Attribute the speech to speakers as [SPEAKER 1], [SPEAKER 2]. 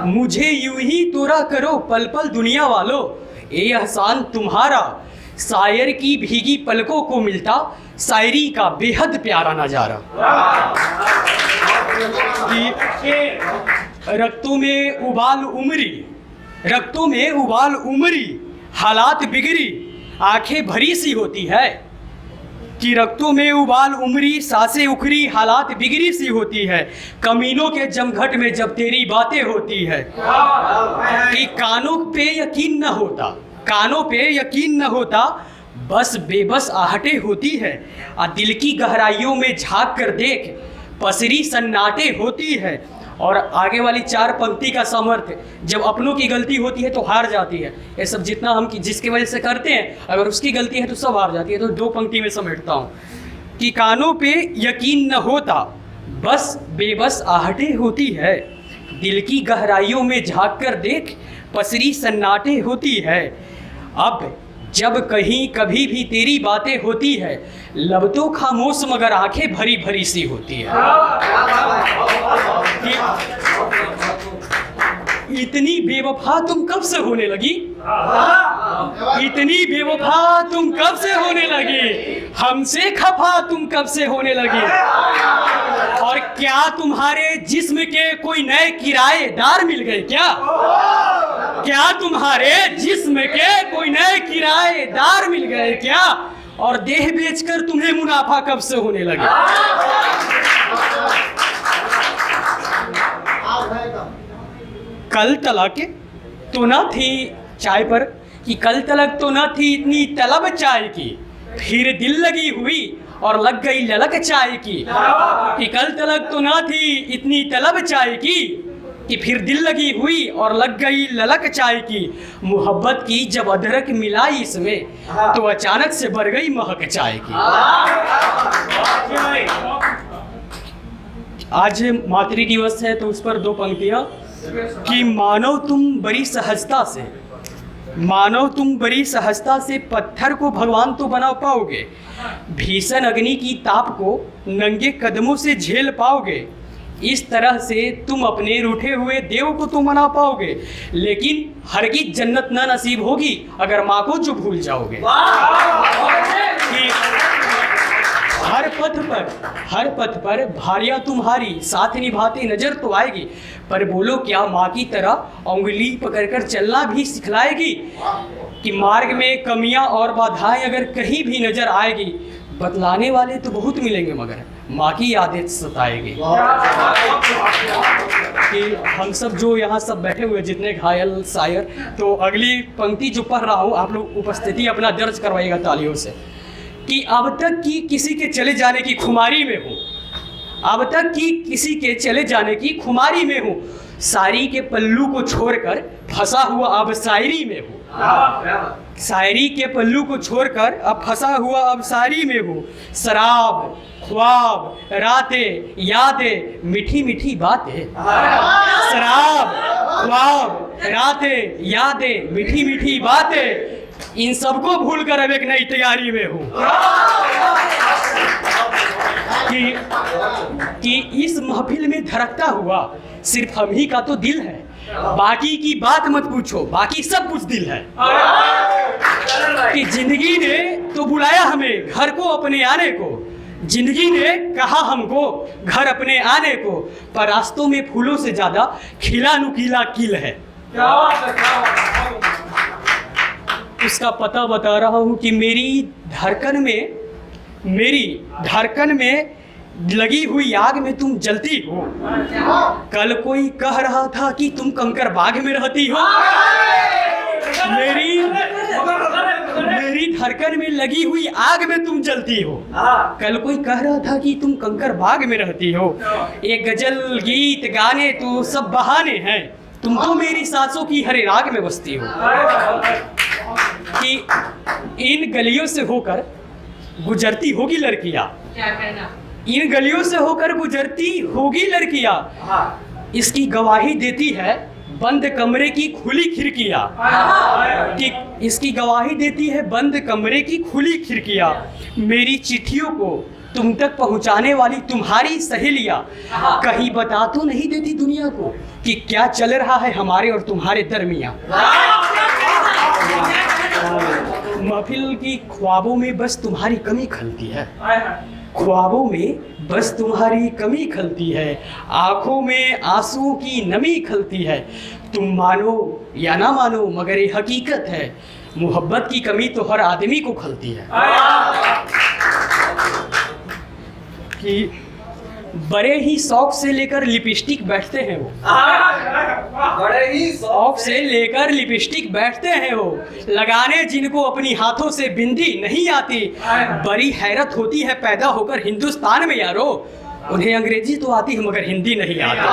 [SPEAKER 1] मुझे यूं ही तोरा करो पल पल दुनिया वालों, ए एहसान तुम्हारा शायर की भीगी पलकों को मिलता शायरी का बेहद प्यारा नजारा। रक्तों में उबाल उमरी, रक्तों में उबाल उमरी, हालात बिगड़ी आंखें भरी सी होती है। कि रक्तों में उबाल उमरी, सांसें उखरी, हालात बिगड़ी सी होती है। कमीनों के जमघट में जब तेरी बातें होती है कि कानों पे यकीन न होता, कानों पे यकीन न होता, बस बेबस आहटें होती है। दिल की गहराइयों में झांक कर देख पसरी सन्नाटे होती है। और आगे वाली 4 पंक्ति का सामर्थ्य, जब अपनों की गलती होती है तो हार जाती है। ये सब जितना हम जिसकी वजह से करते हैं, अगर उसकी गलती है तो सब हार जाती है। तो 2 पंक्ति में समेटता हूँ कि कानों पे यकीन न होता, बस बेबस आहटें होती है। दिल की गहराइयों में झांक कर देख पसरी सन्नाटे होती है। अब जब कहीं कभी भी तेरी बातें होती है, लब तो खामोश मगर आंखें भरी भरी सी होती है। इतनी बेवफा तुम कब से होने लगी, इतनी बेवफा तुम कब से होने लगी, हमसे खफा तुम कब से होने लगी। और क्या तुम्हारे जिस्म के कोई नए किराएदार मिल गए क्या, क्या तुम्हारे जिस्म के कोई नए किराएदार मिल गए क्या। और देह बेचकर तुम्हें मुनाफा कब से होने लगे। कल तलक तो न थी चाय पर, कि कल तलक तो न थी इतनी तलब चाय की, फिर दिल लगी हुई और लग गई ललक चाय की। कि कल तलक तो न थी इतनी तलब चाय की, कि फिर दिल लगी हुई और लग गई ललक चाय की। मोहब्बत की जब अदरक मिलाई इसमें, तो अचानक से बढ़ गई महक चाय की। आज मातृ दिवस है तो उस पर 2 पंक्तियां कि मानो तुम बड़ी सहजता से, मानो तुम बड़ी सहजता से पत्थर को भगवान तो बना पाओगे, भीषण अग्नि की ताप को नंगे कदमों से झेल पाओगे। इस तरह से तुम अपने रूठे हुए देव को तो मना पाओगे, लेकिन हरगिज जन्नत न नसीब होगी अगर माँ को जो भूल जाओगे। कि हर पथ पर भारियां तुम्हारी साथ निभाते नजर तो आएगी, पर बोलो क्या माँ की तरह उंगली पकड़कर चलना भी सिखलाएगी। कि मार्ग में कमियां और बाधाएं अगर कहीं भी नजर आएगी, बतलाने वाले तो बहुत मिलेंगे मगर माँ की यादें सताएगी। कि हम सब जो यहाँ सब बैठे हुए जितने घायल शायर, तो अगली पंक्ति जो पढ़ रहा हूँ आप लोग उपस्थिति अपना दर्ज करवाइएगा तालियों से। कि अब तक की किसी के चले जाने की खुमारी में हूँ, अब तक की किसी के चले जाने की खुमारी में हूँ, शायरी के पल्लू को छोड़कर फंसा हुआ अब शायरी में हूँ। शायरी के पल्लू को छोड़कर अब फंसा हुआ अब शायरी में हूँ। शराब ख्वाब रातें यादें मीठी मीठी बातें, शराब ख्वाब रातें यादें मीठी मीठी बातें, इन सबको भूलकर अब एक नई तैयारी में हूँ। कि इस महफिल में धड़कता हुआ सिर्फ हम ही का तो दिल है, बाकी की बात मत पूछो, बाकी सब कुछ दिल है। कि जिंदगी ने तो बुलाया हमें घर को अपने आने को, जिंदगी ने कहा हमको घर अपने आने को, पर रास्तों में फूलों से ज्यादा खिला नुकीला किल है। उसका पता बता रहा हूँ कि मेरी धड़कन में लगी हुई आग में तुम जलती हो। कल कोई कह रहा था कि तुम कंकर बाग में रहती हो। मेरी धड़कन में लगी हुई आग में तुम जलती हो। कल कोई कह रहा था कि तुम कंकर बाग में रहती हो। एक गजल गीत गाने तो सब बहाने हैं, तुम तो मेरी सांसों की हरे राग में बसती हो। कि इन गलियों से होकर गुजरती होगी लड़कियां, इन गलियों से होकर गुजरती होगी लड़कियां, इसकी गवाही देती है बंद कमरे की खुली खिड़कियां। कि इसकी गवाही देती है बंद कमरे की खुली खिड़कियां। मेरी चिट्ठियों को तुम तक पहुंचाने वाली तुम्हारी सहेलियां कहीं बता तो नहीं देती दुनिया को कि क्या चल रहा है हमारे और तुम्हारे दरमियां। महफिल की ख्वाबों में बस तुम्हारी कमी खलती है, ख्वाबों में बस तुम्हारी कमी खलती है, आंखों में आंसुओं की नमी खलती है। तुम मानो या ना मानो मगर ये हकीकत है, मोहब्बत की कमी तो हर आदमी को खलती है। कि बड़े ही शौक से लेकर लिपस्टिक बैठते हैं वो,
[SPEAKER 2] बड़े ही
[SPEAKER 1] शौक से लेकर लिपस्टिक बैठते हैं वो, लगाने जिनको अपनी हाथों से बिंदी नहीं आती। बड़ी हैरत होती है पैदा होकर हिंदुस्तान में यारो, उन्हें अंग्रेजी तो आती है मगर हिंदी नहीं आती।